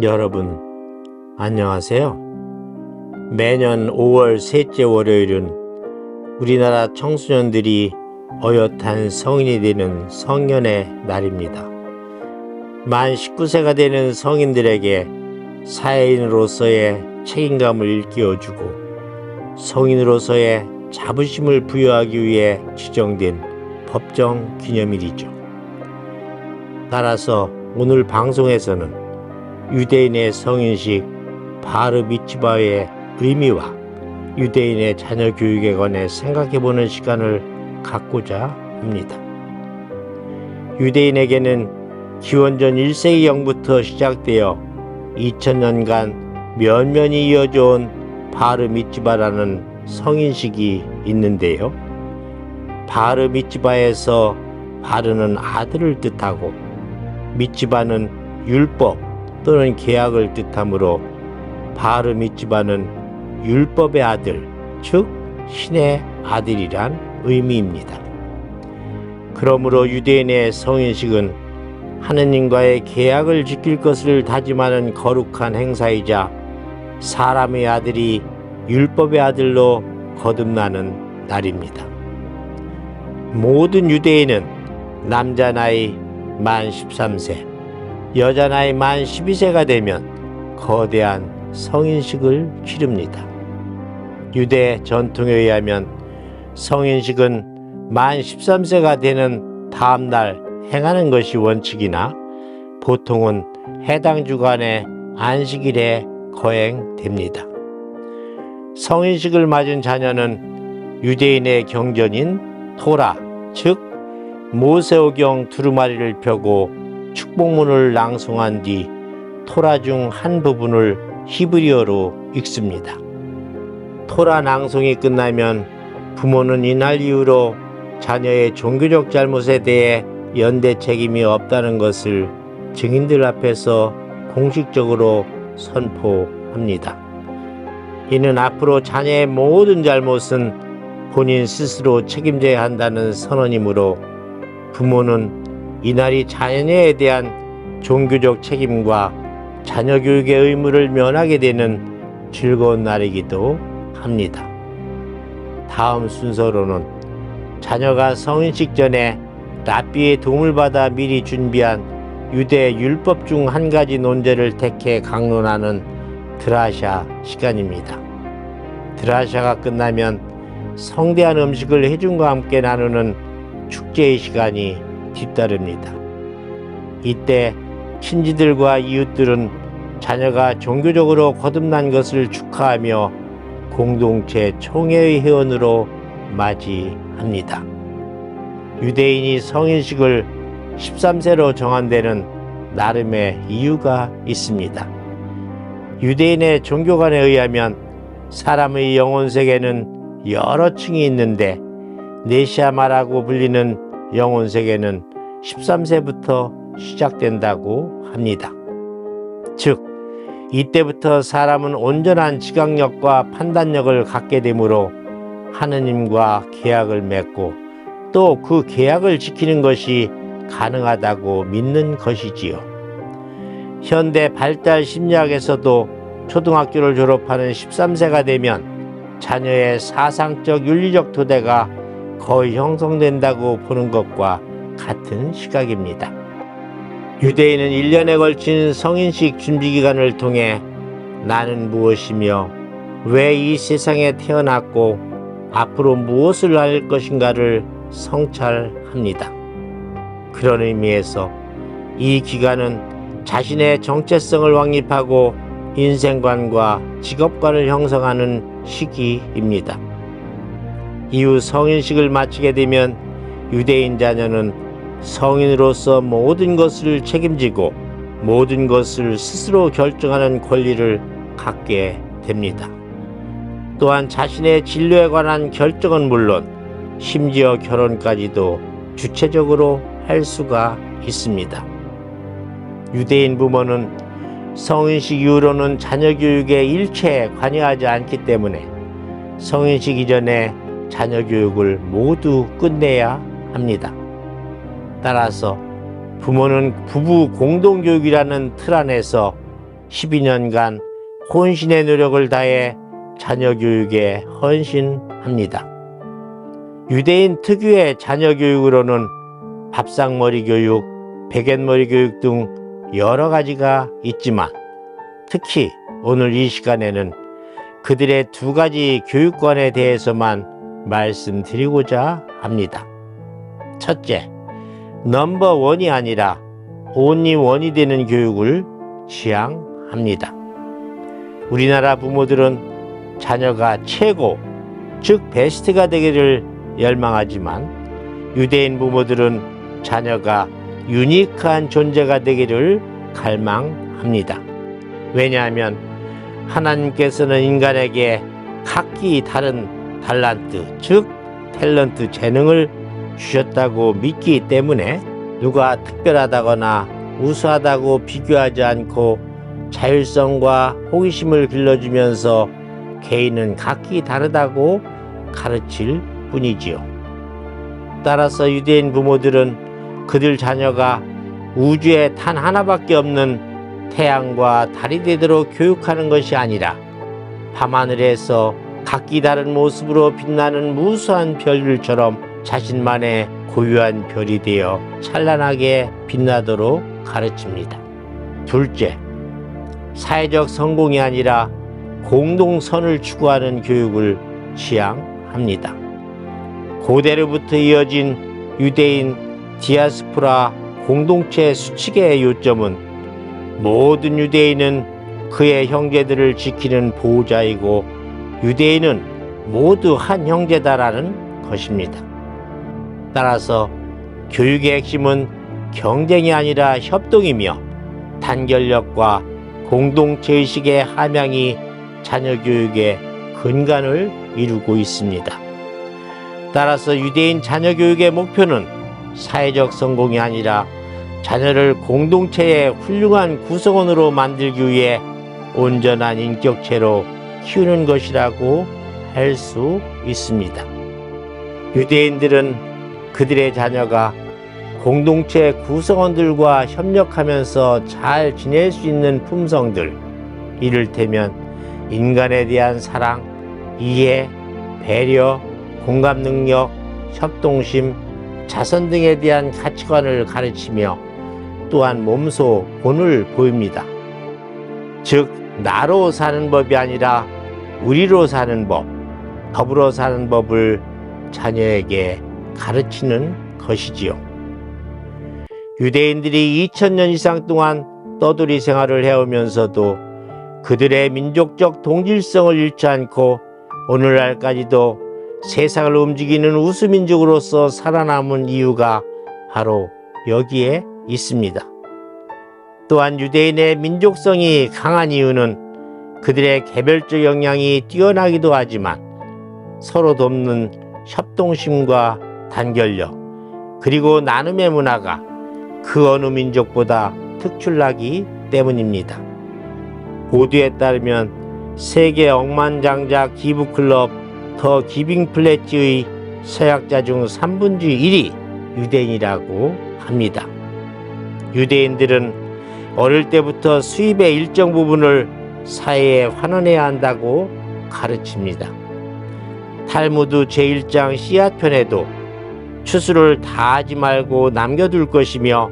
여러분, 안녕하세요. 매년 5월 셋째 월요일은 우리나라 청소년들이 어엿한 성인이 되는 성년의 날입니다. 만 19세가 되는 성인들에게 사회인으로서의 책임감을 일깨워주고 성인으로서의 자부심을 부여하기 위해 지정된 법정 기념일이죠. 따라서 오늘 방송에서는 유대인의 성인식 바르 미츠바의 의미와 유대인의 자녀 교육에 관해 생각해보는 시간을 갖고자 합니다. 유대인에게는 기원전 1세기경부터 시작되어 2000년간 면면이 이어져 온 바르 미츠바라는 성인식이 있는데요. 바르 미츠바에서 바르는 아들을 뜻하고 미츠바는 율법 또는 계약을 뜻하므로 바르 미츠바는 율법의 아들, 즉 신의 아들이란 의미입니다. 그러므로 유대인의 성인식은 하느님과의 계약을 지킬 것을 다짐하는 거룩한 행사이자 사람의 아들이 율법의 아들로 거듭나는 날입니다. 모든 유대인은 남자 나이 만 13세, 여자 나이 만 12세가 되면 거대한 성인식을 치릅니다. 유대 전통에 의하면 성인식은 만 13세가 되는 다음 날 행하는 것이 원칙이나 보통은 해당 주간의 안식일에 거행됩니다. 성인식을 맞은 자녀는 유대인의 경전인 토라, 즉 모세오경 두루마리를 펴고 축복문을 낭송한 뒤 토라 중 한 부분을 히브리어로 읽습니다. 토라 낭송이 끝나면 부모는 이날 이후로 자녀의 종교적 잘못에 대해 연대 책임이 없다는 것을 증인들 앞에서 공식적으로 선포합니다. 이는 앞으로 자녀의 모든 잘못은 본인 스스로 책임져야 한다는 선언이므로 부모는 이날이 자녀에 대한 종교적 책임과 자녀 교육의 의무를 면하게 되는 즐거운 날이기도 합니다. 다음 순서로는 자녀가 성인식 전에 랍비의 도움을 받아 미리 준비한 유대 율법 중 한 가지 논제를 택해 강론하는 드라샤 시간입니다. 드라샤가 끝나면 성대한 음식을 해중과 함께 나누는 축제의 시간이 뒤따릅니다. 이때 친지들과 이웃들은 자녀가 종교적으로 거듭난 것을 축하하며 공동체 총회의 회원으로 맞이합니다. 유대인이 성인식을 13세로 정한 데는 나름의 이유가 있습니다. 유대인의 종교관에 의하면 사람의 영혼세계는 여러 층이 있는데 네시아마라고 불리는 영혼세계는 13세부터 시작된다고 합니다. 즉, 이때부터 사람은 온전한 지각력과 판단력을 갖게 되므로 하느님과 계약을 맺고 또 그 계약을 지키는 것이 가능하다고 믿는 것이지요. 현대 발달 심리학에서도 초등학교를 졸업하는 13세가 되면 자녀의 사상적 윤리적 토대가 거의 형성된다고 보는 것과 같은 시각입니다. 유대인은 1년에 걸친 성인식 준비기간을 통해 나는 무엇이며 왜 이 세상에 태어났고 앞으로 무엇을 할 것인가를 성찰합니다. 그런 의미에서 이 기간은 자신의 정체성을 확립하고 인생관과 직업관을 형성하는 시기입니다. 이후 성인식을 마치게 되면 유대인 자녀는 성인으로서 모든 것을 책임지고 모든 것을 스스로 결정하는 권리를 갖게 됩니다. 또한 자신의 진로에 관한 결정은 물론 심지어 결혼까지도 주체적으로 할 수가 있습니다. 유대인 부모는 성인식 이후로는 자녀 교육에 일체 관여하지 않기 때문에 성인식 이전에 자녀 교육을 모두 끝내야 합니다. 따라서 부모는 부부 공동교육이라는 틀 안에서 12년간 혼신의 노력을 다해 자녀 교육에 헌신합니다. 유대인 특유의 자녀 교육으로는 밥상머리 교육, 베갯머리 교육 등 여러 가지가 있지만 특히 오늘 이 시간에는 그들의 두 가지 교육관에 대해서만 말씀드리고자 합니다. 첫째, 넘버 원이 아니라 온리 원이 되는 교육을 지향합니다. 우리나라 부모들은 자녀가 최고, 즉 베스트가 되기를 열망하지만 유대인 부모들은 자녀가 유니크한 존재가 되기를 갈망합니다. 왜냐하면 하나님께서는 인간에게 각기 다른 달란트, 즉 탤런트, 재능을 주셨다고 믿기 때문에 누가 특별하다거나 우수하다고 비교하지 않고 자율성과 호기심을 길러주면서 개인은 각기 다르다고 가르칠 뿐이지요. 따라서 유대인 부모들은 그들 자녀가 우주에 단 하나밖에 없는 태양과 달이 되도록 교육하는 것이 아니라 밤하늘에서 각기 다른 모습으로 빛나는 무수한 별들처럼 자신만의 고유한 별이 되어 찬란하게 빛나도록 가르칩니다. 둘째, 사회적 성공이 아니라 공동선을 추구하는 교육을 지향합니다. 고대로부터 이어진 유대인 디아스포라 공동체 수칙의 요점은 모든 유대인은 그의 형제들을 지키는 보호자이고 유대인은 모두 한 형제다라는 것입니다. 따라서 교육의 핵심은 경쟁이 아니라 협동이며 단결력과 공동체의식의 함양이 자녀 교육의 근간을 이루고 있습니다. 따라서 유대인 자녀 교육의 목표는 사회적 성공이 아니라 자녀를 공동체의 훌륭한 구성원으로 만들기 위해 온전한 인격체로 키우는 것이라고 할 수 있습니다. 유대인들은 그들의 자녀가 공동체 구성원들과 협력하면서 잘 지낼 수 있는 품성들, 이를테면 인간에 대한 사랑, 이해, 배려, 공감 능력, 협동심, 자선 등에 대한 가치관을 가르치며 또한 몸소 본을 보입니다. 즉 나로 사는 법이 아니라 우리로 사는 법, 더불어 사는 법을 자녀에게 가르치는 것이지요. 유대인들이 2000년 이상 동안 떠돌이 생활을 해오면서도 그들의 민족적 동질성을 잃지 않고 오늘날까지도 세상을 움직이는 우수민족으로서 살아남은 이유가 바로 여기에 있습니다. 또한 유대인의 민족성이 강한 이유는 그들의 개별적 역량이 뛰어나기도 하지만 서로 돕는 협동심과 단결력, 그리고 나눔의 문화가 그 어느 민족보다 특출나기 때문입니다. 보도에 따르면 세계 억만장자 기부클럽 더 기빙 플래치의 서약자 중 3분의 1이 유대인이라고 합니다. 유대인들은 어릴 때부터 수입의 일정 부분을 사회에 환원해야 한다고 가르칩니다. 탈무드 제1장 씨앗편에도 추수를 다 하지 말고 남겨둘 것이며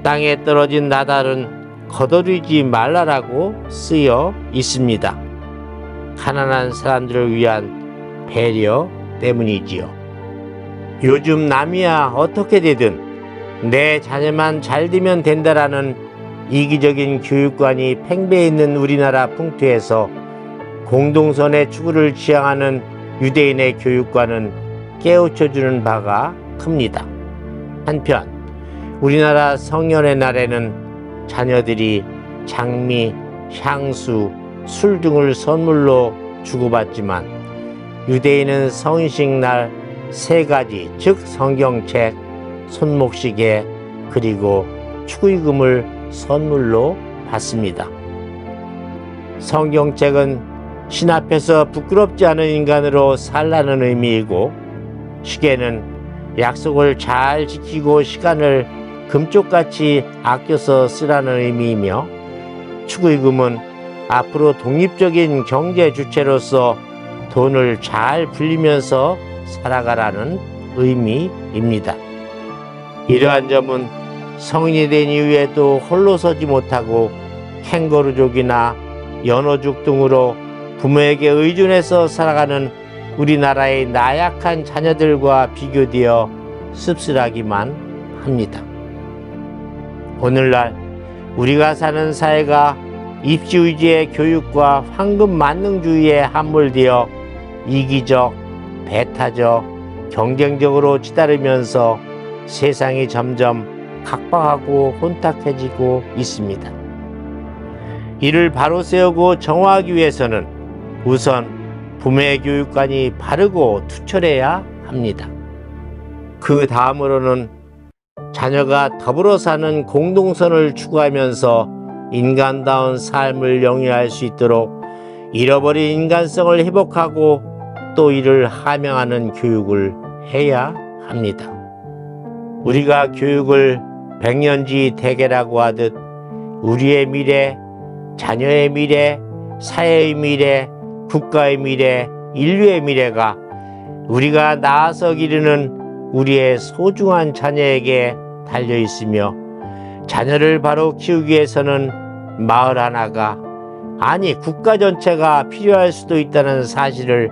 땅에 떨어진 나달은 거둬들이지 말라라고 쓰여 있습니다. 가난한 사람들을 위한 배려 때문이지요. 요즘 남이야 어떻게 되든 내 자녀만 잘 되면 된다라는 이기적인 교육관이 팽배해 있는 우리나라 풍토에서 공동선의 추구를 지향하는 유대인의 교육관은 깨우쳐주는 바가 큽니다. 한편 우리나라 성년의 날에는 자녀들이 장미, 향수, 술 등을 선물로 주고받지만 유대인은 성인식 날 3가지, 즉 성경책, 손목시계, 그리고 축의금을 선물로 받습니다. 성경책은 신 앞에서 부끄럽지 않은 인간으로 살라는 의미이고, 시계는 약속을 잘 지키고 시간을 금쪽같이 아껴서 쓰라는 의미이며, 축의금은 앞으로 독립적인 경제 주체로서 돈을 잘 불리면서 살아가라는 의미입니다. 이러한 점은 성인이 된 이후에도 홀로 서지 못하고 캥거루족이나 연어족 등으로 부모에게 의존해서 살아가는 우리나라의 나약한 자녀들과 비교되어 씁쓸하기만 합니다. 오늘날 우리가 사는 사회가 입시 위주의 교육과 황금 만능주의에 함몰되어 이기적, 배타적, 경쟁적으로 치달으면서 세상이 점점 각박하고 혼탁해지고 있습니다. 이를 바로 세우고 정화하기 위해서는 우선 부모의 교육관이 바르고 투철해야 합니다. 그 다음으로는 자녀가 더불어 사는 공동선을 추구하면서 인간다운 삶을 영위할 수 있도록 잃어버린 인간성을 회복하고 또 이를 함양하는 교육을 해야 합니다. 우리가 교육을 백년지 대계라고 하듯 우리의 미래, 자녀의 미래, 사회의 미래, 국가의 미래, 인류의 미래가 우리가 나아서 기르는 우리의 소중한 자녀에게 달려 있으며, 자녀를 바로 키우기 위해서는 마을 하나가, 아니 국가 전체가 필요할 수도 있다는 사실을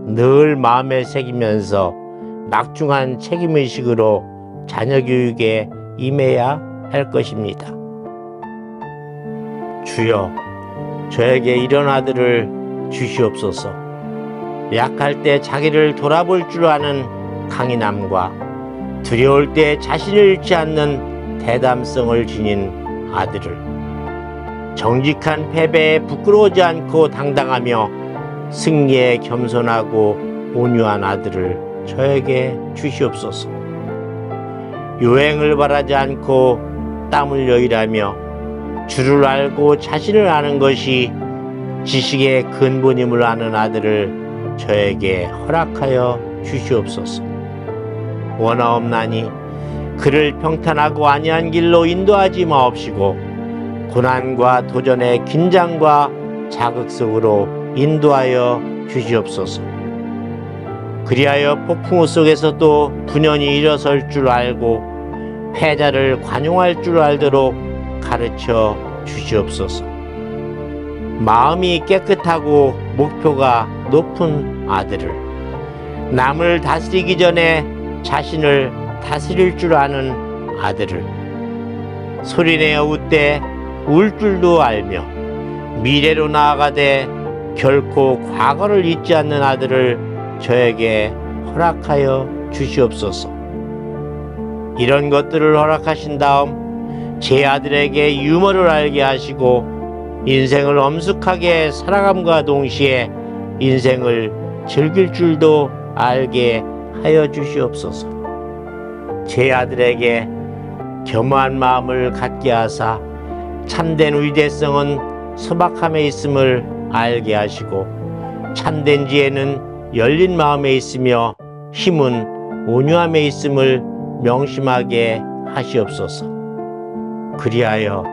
늘 마음에 새기면서 막중한 책임의식으로 자녀 교육에 임해야 할 것입니다. 주여, 저에게 이런 아들을 주시옵소서. 약할 때 자기를 돌아볼 줄 아는 강인함과 두려울 때 자신을 잃지 않는 대담성을 지닌 아들을, 정직한 패배에 부끄러워지 않고 당당하며 승리에 겸손하고 온유한 아들을 저에게 주시옵소서. 요행을 바라지 않고 땀 흘려 일하며 주를 알고 자신을 아는 것이 지식의 근본임을 아는 아들을 저에게 허락하여 주시옵소서. 원하옵나니 그를 평탄하고 안이한 길로 인도하지 마옵시고 고난과 도전의 긴장과 자극 속으로 인도하여 주시옵소서. 그리하여 폭풍우 속에서도 분연히 일어설 줄 알고 패자를 관용할 줄 알도록 가르쳐 주시옵소서. 마음이 깨끗하고 목표가 높은 아들을, 남을 다스리기 전에 자신을 다스릴 줄 아는 아들을, 소리내어 웃되 울 줄도 알며 미래로 나아가되 결코 과거를 잊지 않는 아들을 저에게 허락하여 주시옵소서. 이런 것들을 허락하신 다음 제 아들에게 유머를 알게 하시고 인생을 엄숙하게 살아감과 동시에 인생을 즐길 줄도 알게 하여 주시옵소서. 제 아들에게 겸허한 마음을 갖게 하사 참된 위대성은 소박함에 있음을 알게 하시고 참된 지혜는 열린 마음에 있으며 힘은 온유함에 있음을 명심하게 하시옵소서. 그리하여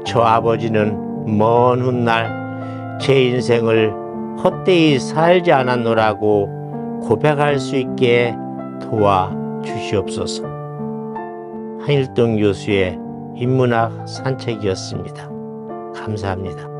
저 아버지는 먼 훗날 제 인생을 헛되이 살지 않았노라고 고백할 수 있게 도와주시옵소서. 한일동 교수의 인문학 산책이었습니다. 감사합니다.